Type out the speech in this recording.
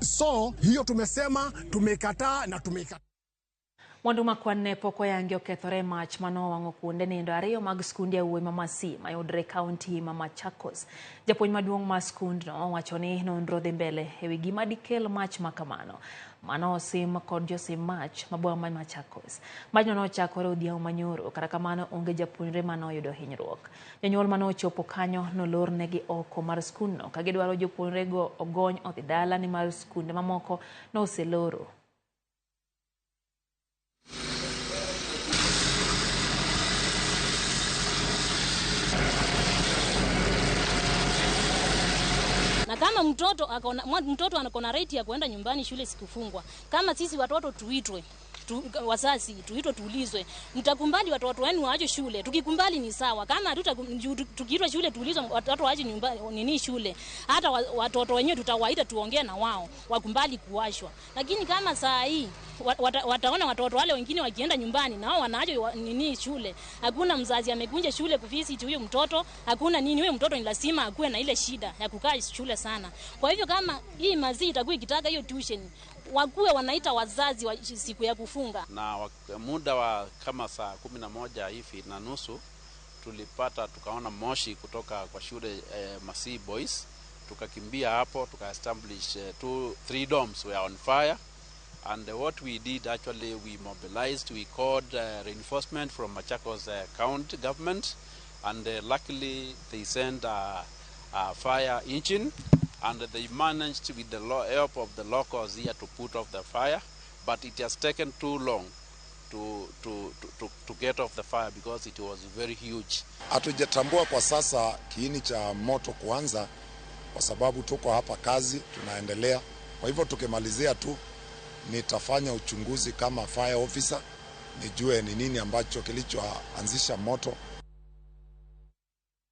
So hiyo tumesema tumekataa na tumekataa. Mwanduma kwanne poko yangi okethore Mach mano owang'o kuonde nindo ariyo mag skund yawuoyi ma Masii mayudre kaonti ma Machakos. Japuonj maduong' ma skund no wacho ni nonro dhi mbele ewi gima dikel mach makamano. Mano osim kod josim Mach maboma ma Machakos. Mach no nochakore odhiambo manyoro, kata kamano onge japuonjre mano oyudo hinyruok. Jonyuol mano ochopo kanyo nolor negi oko mar skund no ka gidwaro jopuonjre go ogony odhi dala ni mar skunde mamoko no oseloro. Na kama mtoto anakona right ya kuenda nyumbani shule sikufungwa. Kama sisi watoto tuitwe, wazazi tuitwe tuulizwe, mtakumbali watoto wenu waaje shule? Tukikumbali ni sawa. Kama tukiitwa shule tuulizwe watoto waaje nyumbani nini shule? Hata watoto wenyewe tutawaita tuongee na wao, wakumbali kuwashwa. Lakini kama saa hii wataona watoto wale wengine wakienda nyumbani na wao wanaaje nini shule? Hakuna mzazi amekunja shule kuvisit huyo mtoto, hakuna nini, huyo mtoto ni lazima akuwe na ile shida ya kukaa shule sana. Kwa hivyo kama hii Masii itakuwa ikitaka hiyo tuition, wakuwe wanaita wazazi wa siku ya kufunga. Na muda wa kama saa 11 hivi na nusu tukaona moshi kutoka kwa shule Masii Boys. Tukakimbia hapo, tuka-establish 3 domes were on fire. And what we did actually, we mobilized, we called reinforcement from Machakos county government, and luckily they sent a fire engine, and they managed with the help of the locals here to put off the fire, but it has taken too long to get off the fire because it was very huge. Hatujatambua kwa sasa kiini cha moto kuanza kwa sababu tuko hapa kazi tunaendelea. Kwa hivyo tukimalizia tu nitafanya uchunguzi kama fire officer nijue ni nini ambacho kilichoanzisha moto.